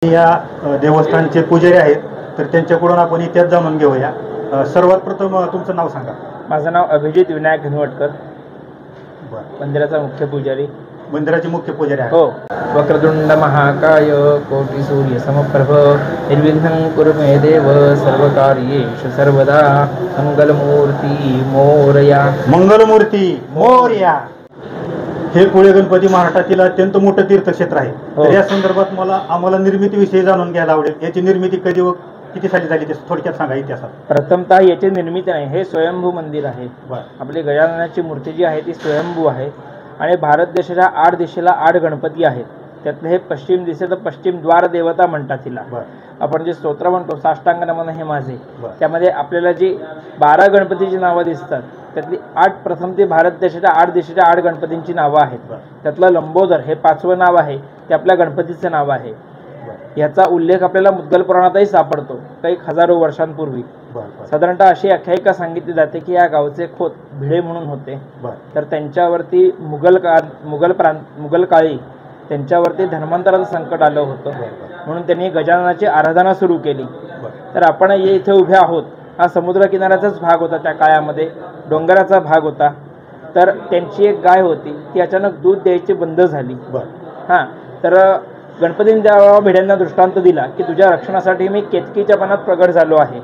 या देवस्थानचे पुजारी आहेत, तर त्यांच्याकडून आपण इतिहास जाणून घेऊया. सर्वात प्रथम तुमचं नाव सांगा. माझं नाव अभिजित विनायक घनवटकर, बरं. मंदिराचा मुख्य पुजारी. मंदिराचे मुख्य पुजारी आहेत. हो. वक्रतुंड महाकाय कोटी सूर्य समप्रभ निर्विघ्नं कुरु मे देव सर्वकार्येषु सर्वदा मंगलमूर्ती मोरया. मंगलमूर्ती मोरया. हे कुळे गणपती महाराष्ट्रातील अत्यंत मोठं तीर्थक्षेत्र आहे. तर या संदर्भात आम्हाला निर्मितीविषयी जाणून घ्यायला आवडेल. याची निर्मिती कधी व किती साली झाली ते थोडक्यात सांगा इतिहासात. प्रथमतः याची निर्मिती नाही, हे स्वयंभू मंदिर आहे. आपली गजाननाची मूर्ती जी आहे ती स्वयंभू आहे आणि भारत देशाच्या 8 दिशेला 8 गणपती आहेत. त्यातले हे पश्चिम दिशेचं पश्चिम द्वार देवता म्हणतात तिला. आपण जे स्तोत्र म्हणतो साष्टांग नमन हे माझे, त्यामध्ये आपल्याला जी 12 गणपतीची नावं दिसतात त्यातली 8 प्रथम ते भारत देशाच्या 8 दिशेच्या 8 गणपतींची नावं आहेत. त्यातलं लंबोदर हे 5वं नाव आहे, ते आपल्या गणपतीचं नाव आहे. याचा उल्लेख आपल्याला मुद्गल पुराणातही सापडतो काही हजारो वर्षांपूर्वी. साधारणतः अशी आख्यायिका सांगितली जाते की या गावचे खोत भिडे म्हणून होते. तर त्यांच्यावरती मुघल काळी त्यांच्यावरती धर्मांतराचं संकट आलं होतं, म्हणून त्यांनी गजाननाची आराधना सुरू केली. तर आपण इथे उभे आहोत, हा समुद्र किनाऱ्याचाच भाग होता, त्या काळामध्ये डोंगराचा भाग होता. तर त्यांची एक गाय होती, ती अचानक दूध द्यायची बंद झाली. तर गणपतीने त्या भिड्यांना दृष्टांत दिला की तुझ्या रक्षणासाठी मी केतकीच्या पानात प्रगट झालो आहे,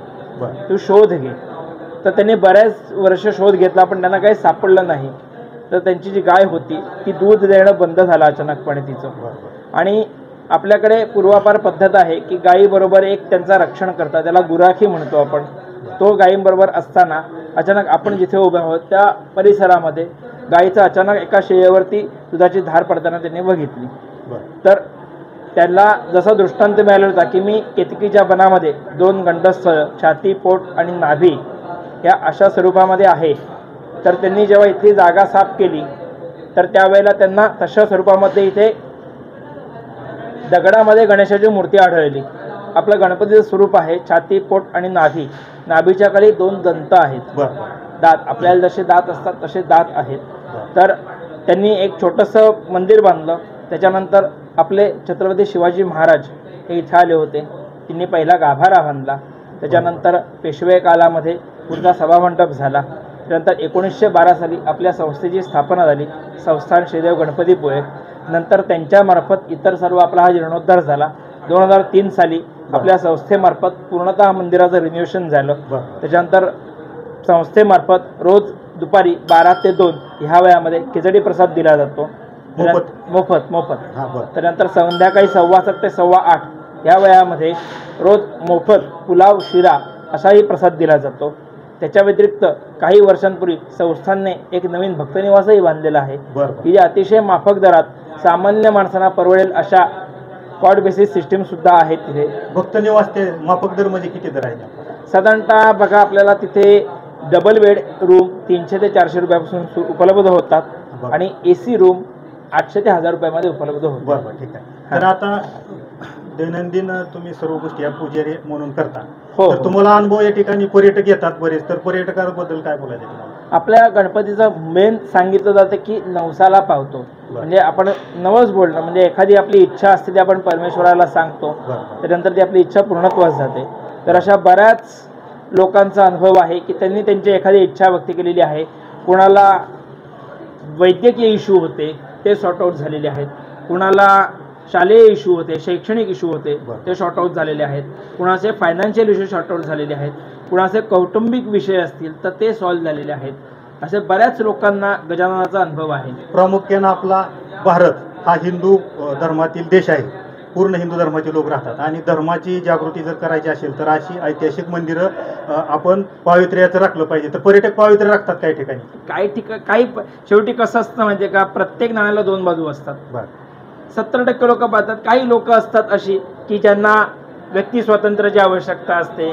तू शोध घे. तर त्यांनी बऱ्याच वर्ष शोध घेतला पण त्यांना काही सापडलं नाही. तर त्यांची जी गाय होती ती दूध देणं बंद झालं अचानकपणे तिचं. आणि आपल्याकडे पूर्वापार पद्धत आहे की गायीबरोबर एक त्यांचा रक्षण करतात, त्याला गुराखी म्हणतो आपण. तो गायींबरोबर असताना अचानक आपण जिथे उभे आहोत त्या परिसरामध्ये गायीचं अचानक एका शेळीवरती दुधाची धार पडताना त्यांनी बघितली. तर त्याला जसा दृष्टांत मिळाला होता की मी केतकीच्या बनामध्ये 2 गंडस्थळ छाती, पोट आणि नाभी या अशा स्वरूपामध्ये आहे. तर त्यांनी जेव्हा इथली जागा साफ केली तर त्यावेळेला त्यांना तशा स्वरूपामध्ये इथे दगडामध्ये गणेशाची मूर्ती आढळली. आपलं गणपतीचं स्वरूप आहे छाती, पोट आणि नाभी. नाभीच्या खाली 2 दंत आहेत, दात. आपल्याला जसे दात असतात तसे दात आहेत. तर त्यांनी एक छोटंसं मंदिर बांधलं. त्याच्यानंतर आपले छत्रपती शिवाजी महाराज हे इथे आले होते, त्यांनी पहिला गाभारा बांधला. त्याच्यानंतर पेशवे काळामध्ये पुढचा सभामंडप झाला. त्यानंतर 1912 साली आपल्या संस्थेची स्थापना झाली, संस्थान श्रीदेव गणपतीपुळे. नंतर त्यांच्यामार्फत इतर सर्व आपला हा जीर्णोद्धार झाला. 2003 साली आपल्या संस्थेमार्फत पूर्णतः मंदिराचं रिन्युएशन झालं. त्याच्यानंतर संस्थेमार्फत रोज दुपारी 12 ते 2 ह्या वेळामध्ये खिचडी प्रसाद दिला जातो, मोफत. त्यानंतर संध्याकाळी 7:15 ते 8:15 या वेळामध्ये रोज मोफत पुलाव, शिरा असाही प्रसाद दिला जातो. त्याच्या व्यतिरिक्त काही वर्षांपूर्वी संस्थानने एक नवीन भक्तनिवासही बांधलेला आहे की अतिशय माफक दरात सामान्य माणसांना परवडेल अशा कॉट बेसिस सिस्टीम सुद्धा आहेत तिथे. भक्तनिवास ते माफक दर म्हणजे किती दर आहे? साधारणतः बघा, आपल्याला तिथे डबल बेड रूम 300 ते 400 रुपयापासून उपलब्ध होतात आणि AC रूम 800 ते 1000 रुपयामध्ये उपलब्ध होतात. बरोबर, ठीक आहे. तर आता दैनंदिन तुम्ही सर्व गोष्टी या पुजारी म्हणून करता. तर तुम्हाला अनुभव या ठिकाणी पर्यटक येतात बरेच, तर पर्यटकांबद्दल काय बोलायचं तुम्हाला? आपल्या गणपतीचं मेन सांगितलं जातं की नवसाला पावतो, म्हणजे आपण नवस बोलणं, म्हणजे एखादी आपली इच्छा असते ती आपण परमेश्वराला सांगतो, त्यानंतर ती आपली इच्छा पूर्णत्वास जाते. तर अशा बऱ्याच लोकांचा अनुभव आहे की त्यांनी त्यांची एखादी इच्छा व्यक्त केलेली आहे. कुणाला वैद्यकीय इश्यू होते ते सॉर्ट आउट झालेले आहेत, कुणाला शालेय इश्यू होते, शैक्षणिक इश्यू होते ते शॉर्ट आउट झालेले आहेत, कुणाचे फायनान्शियल इश्यू शॉर्ट आउट झालेले आहेत, कुणाचे कौटुंबिक विषय असतील तर ते सॉल्व्ह झालेले आहेत. असे बऱ्याच लोकांना गजाननाचा अनुभव आहे. प्रामुख्यानं आपला भारत हा हिंदू धर्मातील देश आहे, पूर्ण हिंदू धर्माचे लोक राहतात आणि धर्माची जागृती जर करायची असेल तर अशी ऐतिहासिक मंदिरं आपण पावित्र्याचं राखलं पाहिजे. तर पर्यटक पावित्र्य राखतात काही ठिकाणी, काही शेवटी कसं असतं म्हणजे का, प्रत्येक नाण्याला 2 बाजू असतात. 70% लोक पाहतात. काही लोक असतात अशी की ज्यांना व्यक्ती स्वातंत्र्याची आवश्यकता असते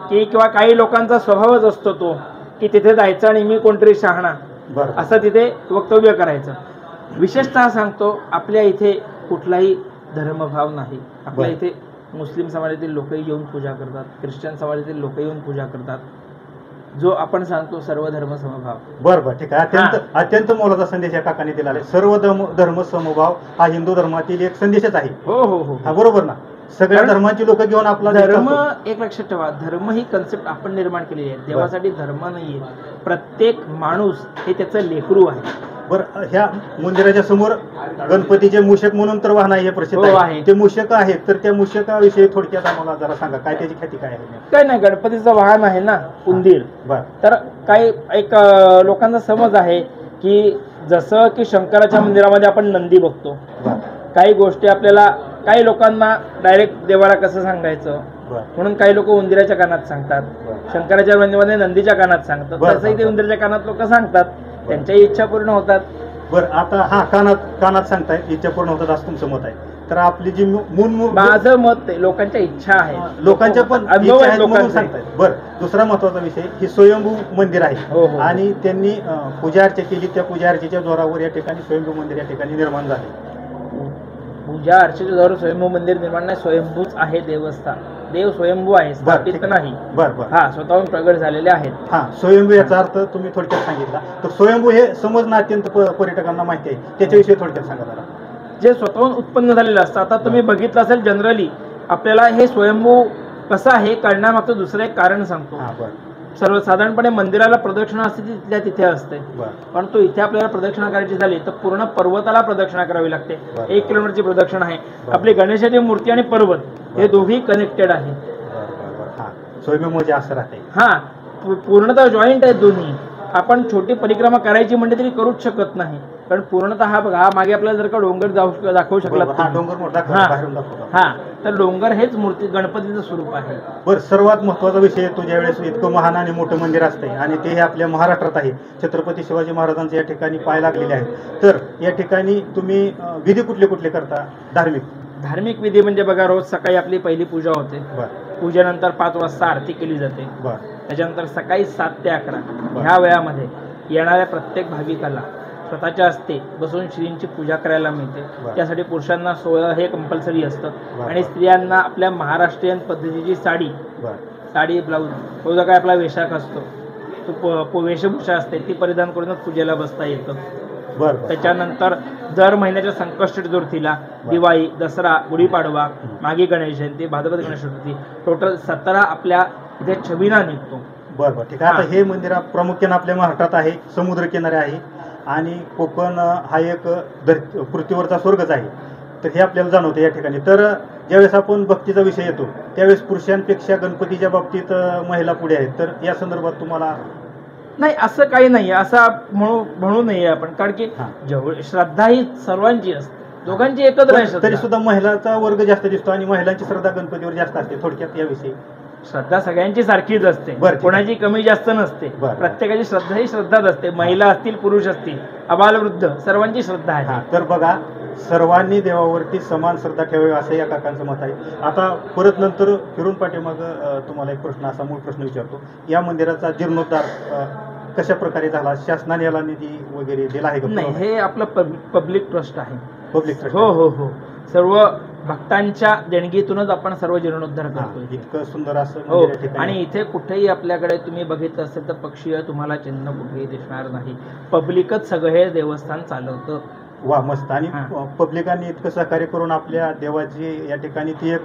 की किंवा काही लोकांचा स्वभावच असतो तो की तिथे जायचं आणि मी कोणतरी शहाणा असं तिथे वक्तव्य करायचं. विशेषतः सांगतो, आपल्या इथे कुठलाही धर्मभाव नाही. आपल्या इथे मुस्लिम समाजातील लोकही येऊन पूजा करतात, ख्रिश्चन समाजातील लोक येऊन पूजा करतात. जो आपण सांगतो सर्व धर्म समभाव. बरोबर, ठीक आहे. अत्यंत मोलाचा संदेश या काकाने दिला आहे. सर्व धर्म समभाव हा हिंदू धर्मातील एक संदेशच आहे. हो, बरोबर ना. सगळ्या कारण धर्माची लोक घेऊन आपला धर्म, एक लक्षात ठेवा, धर्म ही कन्सेप्ट आपण निर्माण केलेली आहे. देवासाठी धर्म नाहीये. प्रत्येक माणूस हे त्याचं लेकरू आहे. बरं, ह्या मंदिराच्या समोर गणपतीचे मूषक म्हणून तर वाहन आहे प्रसिद्ध हो, आहे. आहे. ते मूषक आहेत, तर त्या मूषकाविषयी थोडक्यात आम्हाला जरा सांगा, काय त्याची ख्याती काय आहे? काय नाही, गणपतीचं वाहन आहे ना उंदीर. बर तर काही एक लोकांचा समज आहे की जसं की शंकराच्या मंदिरामध्ये आपण नंदी बघतो, बर काही गोष्टी आपल्याला, काही लोकांना डायरेक्ट देवाला कसं सांगायचं बर म्हणून काही लोक उंदीराच्या कानात सांगतात, शंकराच्या मंदिरामध्ये नंदीच्या कानात सांगतात, बरं, तसंही ते बरं. उंदीराच्या कानात लोक सांगतात, त्यांच्याही इच्छा पूर्ण होतात. बरं, आता हा कानात सांगताय इच्छा पूर्ण होतात असं तुमचं मत आहे. तर आपली जी माझं मत आहे, लोकांच्या इच्छा आहे, लोकांच्या पण अनुभव इच्छा आहेत आहेत म्हणून लोकांचे. सांगतायत. बरं, दुसरा महत्वाचा विषय ही स्वयंभू मंदिर हो, आहे हो. आणि त्यांनी पूजा अर्चा केली. त्या पूजा अर्चेच्या जोरावर या ठिकाणी स्वयंभू मंदिर या ठिकाणी निर्माण झाले. पूजा अर्चेच्या जोरावर स्वयंभू मंदिर निर्माण नाही, स्वयंभूच आहे देवस्थान. देव स्वयंभू आहे, स्थापित ठीक. नाही. बर बर हा, स्वतःहून प्रगट झालेले आहेत. हा, स्वयंभू याचा अर्थ तुम्ही थोडक्यात सांगितला. तर स्वयंभू हे समजणं अत्यंत पर्यटकांना माहिती आहे, त्याच्याविषयी थोडक्यात सांगा जरा. जे स्वतःहून उत्पन्न झालेलं असतं. आता तुम्ही बघितलं असेल, जनरली आपल्याला हे स्वयंभू कसं आहे कळण्यामागचं दुसरं एक कारण सांगतो. हा, बरं सर्वसाधारणपणे मंदिराला प्रदक्षिणा असते ती तिथल्या तिथे असते, बरं परंतु इथे आपल्याला प्रदक्षिणा करायची झाली तर पूर्ण पर्वताला प्रदक्षिणा करावी लागते. बरं. 1 किलोमीटरची प्रदक्षिणा आहे. आपली गणेशाची मूर्ती आणि पर्वत हे दोघी कनेक्टेड आहे. हा, स्वयंभू म्हणजे असं राहते. हा, पूर्णतः जॉईंट आहेत दोन्ही. आपण छोटी परिक्रमा करायची म्हणजे तरी करूच शकत नाही, कारण पूर्णतः हा बघा, हा मागे आपल्याला जर का डोंगर दाखवू शकला, बरोबर, हा डोंगर मोठा हा. बाहेरून दाखवतो. हा, तर डोंगर हेच मूर्ती गणपतीचं स्वरूप आहे. बरं, सर्वात महत्वाचा विषय येतो ज्यावेळेस इतकं महान आणि मोठं मंदिर असतंय आणि ते हे आपल्या महाराष्ट्रात आहे. छत्रपती शिवाजी महाराजांचे या ठिकाणी पाय लागलेले आहेत. तर या ठिकाणी तुम्ही विधी कुठले कुठले करता धार्मिक विधी म्हणजे बघा, रोज सकाळी आपली पहिली पूजा होते. बरं पूजेनंतर 5 वाजता आरती केली जाते. बरं त्याच्यानंतर सकाळी 7 ते 11 ह्या वेळामध्ये येणाऱ्या प्रत्येक भाविकाला स्वतःच्या हस्ते बसून श्रींची पूजा करायला मिळते. बरं. त्यासाठी पुरुषांना सोहळं हे कंपल्सरी असतं बरं. आणि स्त्रियांना आपल्या महाराष्ट्रीयन पद्धतीची साडी ब्लाऊज, तो जो काय आपला वेशाख असतो, तो वेशभूषा असते ती परिधान करूनच पूजेला बसता येतं. बरं त्याच्यानंतर दर महिन्याच्या संकष्ट चतुर्थीला, दिवाळी, दसरा, गुढीपाडवा, मागे गणेश जयंती, भाद्रपद गणेश चतुर्थी, टोटल 17 आपल्या इथे छबिना निघतो. बरं ठीक आहे. आता हे मंदिर प्रामुख्याने आपल्या महाराष्ट्रात आहे, समुद्र किनारे आहे आणि कोकण हा एक पृथ्वीवरचा स्वर्गच आहे. तर हे आपल्याला जाणवतं या ठिकाणी. तर ज्यावेळेस आपण भक्तीचा विषय येतो त्यावेळेस पुरुषांपेक्षा गणपतीच्या बाबतीत महिला पुढे आहेत. तर या संदर्भात तुम्हाला नाही, असं काही नाही, असं म्हणू नये आपण, कारण की जेवढी श्रद्धा ही सर्वांची असते, दोघांची एकत्र आहे श्रद्धा. तरी सुद्धा महिलांचा वर्ग जास्त दिसतो आणि महिलांची श्रद्धा गणपतीवर जास्त असते. थोडक्यात याविषयी श्रद्धा सगळ्यांची सारखीच असते, बरं. कोणाची कमी जास्त नसते. बरं. प्रत्येकाची श्रद्धा ही श्रद्धाच असते. महिला असतील, पुरुष असतील, अबालवृद्ध, सर्वांची श्रद्धा आहे. तर बघा, सर्वांनी देवावरती समान श्रद्धा ठेवावी असं या काकांचं मत आहे. आता परत नंतर फिरून पाठीमाग तुम्हाला एक प्रश्न, असा मूळ प्रश्न विचारतो. या मंदिराचा जीर्णोद्धार कशा प्रकारे झाला? शासनाने याला निधी वगैरे दिला आहे का? नाही, हे आपलं पब्लिक ट्रस्ट आहे. Public trust? हो, सर्व भक्तांच्या देणगीतूनच आपण सर्व जीर्णोद्धार करतो. इतकं सुंदर असं हो, मंदिर या ठिकाणी. आणि इथे कुठेही आपल्याकडे तुम्ही बघितलं असेल तर पक्षीय तुम्हाला चिन्ह कुठेही दिसणार नाही. पब्लिकच सगळं हे देवस्थान चालवतं. वा, मस्त. आणि पब्लिकांनी इतकं सहकार्य करून आपल्या देवाची या ठिकाणी ती एक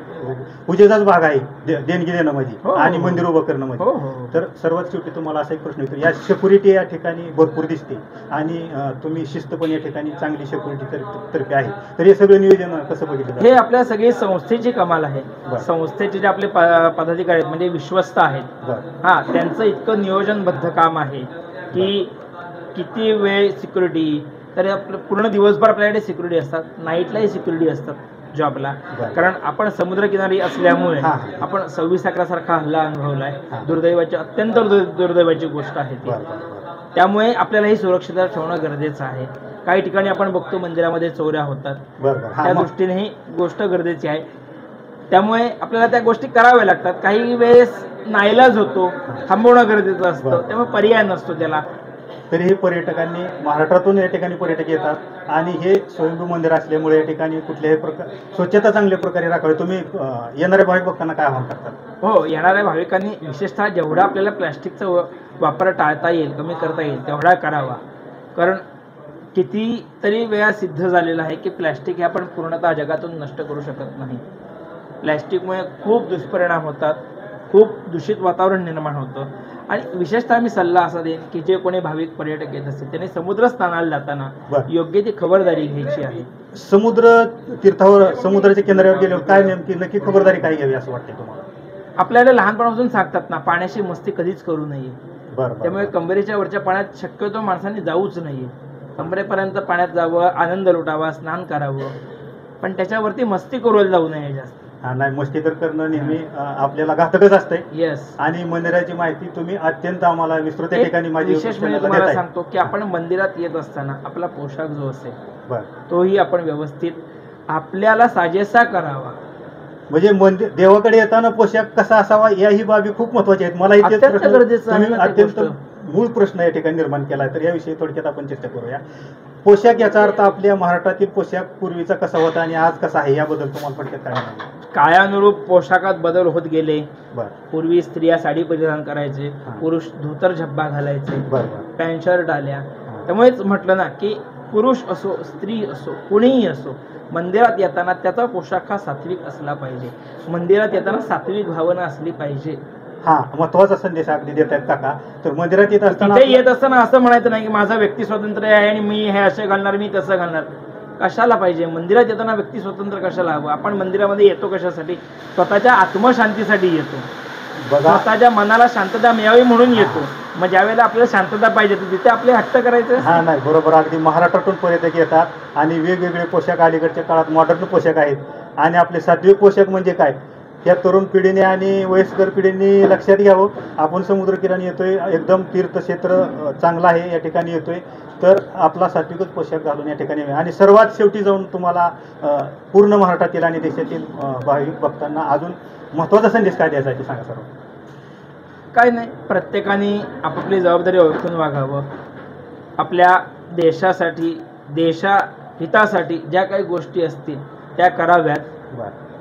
पूजेचाच भाग आहे, देणगी देणं म्हणजे आणि मंदिर उभं करणं म्हणजे. तर सर्वात शेवटी तुम्हाला असा एक प्रश्न येतो, या सिक्युरिटी या ठिकाणी भरपूर दिसते आणि तुम्ही शिस्त पण या ठिकाणी चांगली सिक्युरिटी तर्फे आहे. तर हे सगळं नियोजन कसं बघितलं? हे आपल्या सगळी संस्थेची कमाल आहे. संस्थेचे जे आपले पदाधिकारी आहेत म्हणजे विश्वस्त आहेत, त्यांचं इतकं नियोजनबद्ध काम आहे की किती वेळ सिक्युरिटी, तर आपलं पूर्ण दिवसभर आपल्याकडे सिक्युरिटी असतात, नाईटलाही सिक्युरिटी असतात जॉबला. कारण आपण समुद्रकिनारी असल्यामुळे आपण 26/11 सारखा हल्ला अनुभवलाय. दुर्दैवाची, अत्यंत दुर्दैवाची गोष्ट आहे ती. त्यामुळे आपल्याला ही सुरक्षितता ठेवणं गरजेचं आहे. काही ठिकाणी आपण बघतो मंदिरामध्ये चोऱ्या होतात, त्या दृष्टीने ही गोष्ट गरजेची आहे. त्यामुळे आपल्याला त्या गोष्टी कराव्या लागतात. काही वेळेस नाईलाज होतो, थांबवणं गरजेचं असतं, त्यामुळे पर्याय नसतो त्याला. तरीही पर्यटकांनी, महाराष्ट्रातून या ठिकाणी पर्यटक येतात आणि हे स्वयंभू मंदिर असल्यामुळे या ठिकाणी कुठल्याही प्रकार स्वच्छता चांगल्या प्रकारे राखावी. तुम्ही येणाऱ्या भाविक भक्तांना काय आवाहन करतात? हो, येणाऱ्या भाविकांनी विशेषतः जेवढा आपल्याला प्लॅस्टिकचा वापर टाळता येईल, कमी करता येईल तेवढा करावा. कारण कितीतरी वेळा सिद्ध झालेलं आहे की प्लॅस्टिक हे आपण पूर्णतः जगातून नष्ट करू शकत नाही. प्लॅस्टिकमुळे खूप दुष्परिणाम होतात, खूप दूषित वातावरण निर्माण होतं. आणि विशेषतः मी सल्ला असा देईन की जे कोणी भाविक पर्यटक येत असतील त्यांनी समुद्र स्नानाला जाताना बरं. योग्य ती खबरदारी घ्यायची आहे. समुद्र तीर्थावर समुद्राच्या किनाऱ्यावर गेल्यावर काय नक्की खबरदारी काय घ्यावी असं वाटतं तुम्हाला? आपल्याला लहानपणापासून सांगतात ना, पाण्याची मस्ती कधीच करू नये. बरं त्यामुळे कंबरेच्या वरच्या पाण्यात शक्यतो माणसांनी जाऊच नये. कंबरेपर्यंत पाण्यात जावं, आनंद लुटावा, स्नान करावं, पण त्याच्यावरती मस्ती करू जाऊ नये जास्त. हा नाही, मस्ती तर करणं नेहमी आपल्याला घातकच असतंय. येस. आणि मंदिराची माहिती तुम्ही अत्यंत आम्हाला विस्तृत त्या ठिकाणी माझी विशेष म्हणजे तुम्हाला सांगतो की आपण मंदिरात येत असताना आपला पोशाख जो असेल तोही आपण व्यवस्थित आपल्याला साजेसा करावा. म्हणजे मंदिर देवाकडे येताना पोशाख कसा असावा याही बाबी खूप महत्वाच्या आहेत. मला इथे अत्यंत मूळ प्रश्न या ठिकाणी निर्माण केला आहे, तर याविषयी थोडक्यात आपण चर्चा करूया. पोशाख याचा अर्थ आपल्या महाराष्ट्रातील पोशाख पूर्वीचा कसा होता आणि आज कसा आहे याबद्दल तुम्हाला थोडक्यात काय म्हणायचं? काळानुरूप पोशाखात बदल होत गेले. बरं. पूर्वी स्त्रिया साडी परिधान करायचे, पुरुष धोतर झब्बा घालायचे, पॅन्ट शर्ट आल्या. त्यामुळेच म्हटलं ना की पुरुष असो स्त्री असो कुणीही असो, मंदिरात येताना त्याचा पोशाख हा सात्विक असला पाहिजे. मंदिरात येताना सात्विक भावना असली पाहिजे. हा महत्वाचा संदेश अगदी देत आहेत काका. तर मंदिरात येत असताना येत असताना असं म्हणायचं नाही की माझा व्यक्ती स्वातंत्र्य आहे आणि मी हे असे घालणार, मी तसं घालणार. कशाला पाहिजे? मंदिरात येताना व्यक्ती स्वतंत्र कशाला हवं? आपण मंदिरामध्ये येतो कशासाठी? स्वतःच्या आत्मशांतीसाठी येतो, स्वतःच्या मनाला शांतता मिळावी म्हणून येतो. मग ज्यावेळेला आपल्याला शांतता पाहिजे तिथे आपले हट्ट करायचे. हा नाही, बरोबर. अगदी महाराष्ट्रातून पर्यटक येतात आणि वेगवेगळे पोशाख अलीकडच्या काळात मॉडर्न पोशाख आहेत. आणि आपले सात्विक पोशाख म्हणजे काय या तरुण पिढीने आणि वयस्कर पिढीने लक्षात घ्यावं. आपण समुद्रकिनारी येतोय, एकदम तीर्थक्षेत्र चांगलं आहे या ठिकाणी येतोय, तर आपला सात्विकच पोशाख घालून या ठिकाणी. आणि सर्वात शेवटी जाऊन तुम्हाला पूर्ण महाराष्ट्रातील आणि देशातील भाविक भक्तांना अजून महत्त्वाचा संदेश काय द्यायचा आहे सांगा सर्व. काय नाही, प्रत्येकाने आपापली जबाबदारी ओळखून वागावं. आपल्या देशासाठी देशहितासाठी ज्या काही गोष्टी असतील त्या कराव्यात,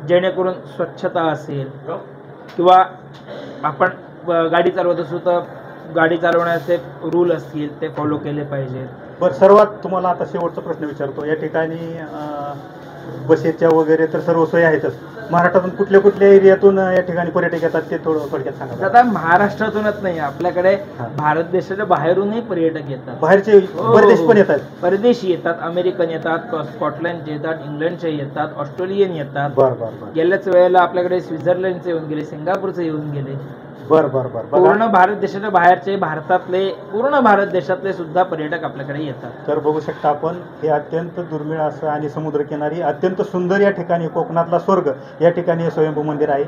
जेणेकरून स्वच्छता असेल किंवा आपण गाडी चालवत असू तर गाडी चालवण्याचे रूल असतील ते फॉलो केले पाहिजेत. बरं, सर्वात तुम्हाला आता शेवटचा प्रश्न विचारतो. या ठिकाणी बसेसच्या वगैरे तर सर्व सोयी आहेतच. महाराष्ट्रातून कुठल्या एरियातून या ठिकाणी पर्यटक येतात ते थोडं थोडक्यात सांगा. आता महाराष्ट्रातूनच नाही, आपल्याकडे भारत देशाच्या बाहेरूनही पर्यटक येतात. बाहेरचे परदेश पण येतात. परदेशी येतात, अमेरिकन येतात, स्कॉटलंडचे येतात, इंग्लंडचे येतात, ऑस्ट्रेलियन येतात. बरं. गेल्याच वेळेला आपल्याकडे स्वित्झर्लंडचे येऊन गेले, सिंगापूरचे येऊन गेले. बरं. पूर्ण भारत देशाच्या बाहेरचे, भारतातले, पूर्ण भारत देशातले सुद्धा पर्यटक आपल्याकडे येतात. तर बघू शकता आपण, हे अत्यंत दुर्मिळ असं आणि समुद्रकिनारी अत्यंत सुंदर या ठिकाणी कोकणातला स्वर्ग या ठिकाणी स्वयंभू मंदिर आहे.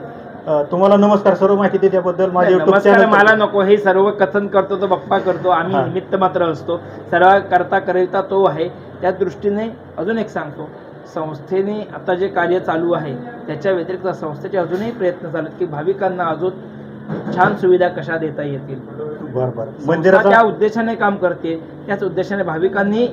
तुम्हाला नमस्कार. सर्व माहिती दिल्याबद्दल माझे YouTube चॅनल. मला नको, हे सर्व कथन करतो तो बाप्पा करतो, आम्ही निमित्त मात्र असतो. सर्व करता तो आहे. त्या दृष्टीने अजून एक सांगतो, संस्थेने आता जे कार्य चालू आहे त्याच्या व्यतिरिक्त संस्थेचे अजूनही प्रयत्न चालू आहेत की भाविकांना अजून छान सुविधा कशा देता येतील. बरोबर. मंदिरात त्या उद्देशाने काम करते, त्याच उद्देशाने भाविकांनी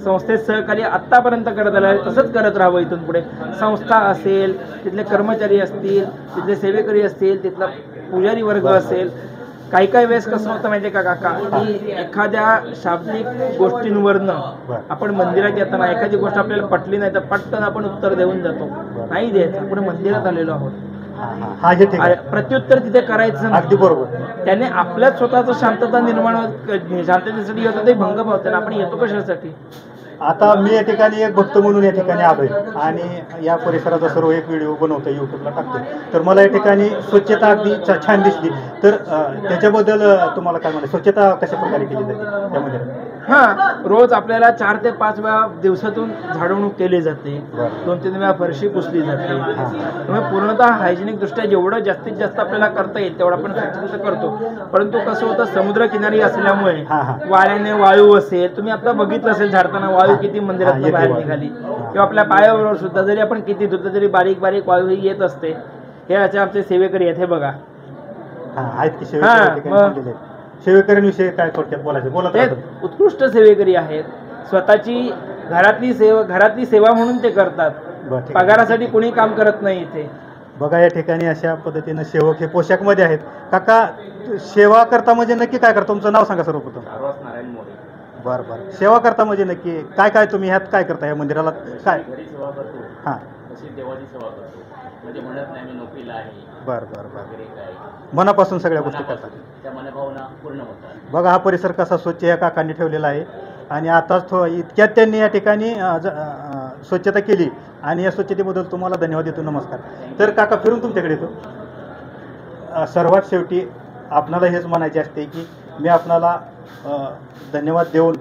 संस्थेत सहकार्य आतापर्यंत करत आलं आहे, तसंच करत राहावं. इथून पुढे संस्था असेल, तिथले कर्मचारी असतील, तिथले सेवेकरी असतील, तिथला पुजारी वर्ग असेल. काही वेळेस कसं होतं माहिती आहे का काका, की एखाद्या शाब्दिक गोष्टींवरनं आपण मंदिरात येताना एखादी गोष्ट आपल्याला पटली नाही तर पटकन आपण उत्तर देऊन जातो. नाही द्यायचं, आपण मंदिरात आलेलो आहोत, प्रत्युत्तर तिथे करायचं. अगदी बरोबर. त्याने आपल्याच स्वतःचं शांतता निर्माण, शांततेसाठी येतो ते भंग पावते. आपण येतो कशासाठी? आता मी या ठिकाणी एक भक्त म्हणून या ठिकाणी आलोय आणि या परिसराचा सर्व एक व्हिडिओ बनवतो, युट्यूबला टाकतो. तर मला या ठिकाणी स्वच्छता अगदी छान दिसली. तर त्याच्याबद्दल तुम्हाला काय म्हणायचं? स्वच्छता कशा प्रकारे केली जाते त्यामध्ये? रोज आपल्याला 4 ते 5 वेळा दिवसातून झाडवणूक केली जाते, 2-3 वेळा फरशी पुसली जाते. त्यामुळे पूर्णतः हायजेनिक दृष्ट्या जेवढं जास्तीत जास्त आपल्याला करता येईल तेवढं आपण स्वच्छता करतो. परंतु कसं होतं, समुद्रकिनारी असल्यामुळे वाऱ्याने वाळू असेल, तुम्ही आता बघितलं असेल झाडताना वाळू किती मंदिरात बाहेर निघाली, किंवा आपल्या पायाबरोबर सुद्धा जरी आपण किती धुतलं तरी बारीक बारीक वाळू ही येत असते. हे आमचे सेवेकरी आहेत, हे बघा. सेवेकऱ्यांविषयी काय थोडक्यात बोलायचं? ते उत्कृष्ट सेवेकरी आहेत. स्वतःची घरातली सेवा म्हणून ते करतात, पगारासाठी कोणी काम करत नाही इथे. बघा, या ठिकाणी अशा पद्धतीनं सेवक हे पोशाख मध्ये आहेत. काका, सेवा करता म्हणजे नक्की काय करता? तुमचं नाव सांगा सर्वप्रथम. बरं. सेवा करता म्हणजे नक्की काय तुम्ही ह्यात काय करता? या मंदिराला काय? देवाची सेवा करतो, म्हणजे म्हणत नाही मी नोकरीला आहे बरं बरं बरं. वगैरे काय, मनापासून सगळ्या गोष्टी करतात. त्या मनभावना पूर्ण होतात. बघा हा परिसर कसा स्वच्छ या काकांनी ठेवलेला आहे आणि आताच इतक्यात त्यांनी या ठिकाणी स्वच्छता केली आणि या स्वच्छतेबद्दल तुम्हाला धन्यवाद देतो. नमस्कार. तर काका फिरून तुमच्याकडे येतो. सर्वात शेवटी आपणाला हेच म्हणायचे असते की मी आपणाला धन्यवाद देऊन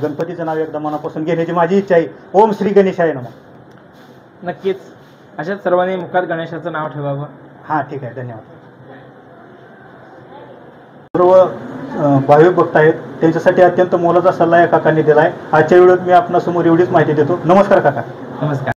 गणपतीचं नाव एकदा मनापासून घेण्याची माझी इच्छा आहे. ओम श्री गणेशाय नमः. नक्कीच अशाच सर्वांनी मुखात गणेशाचं नाव ठेवावं. हां ठीक आहे, धन्यवाद. सर्व भाविक भक्त आहेत त्यांच्यासाठी अत्यंत मोलाचा सल्ला या काकांनी दिला आहे. आजच्या वेळेत मी आपणासमोर एवढीच माहिती देतो. नमस्कार काका. नमस्कार.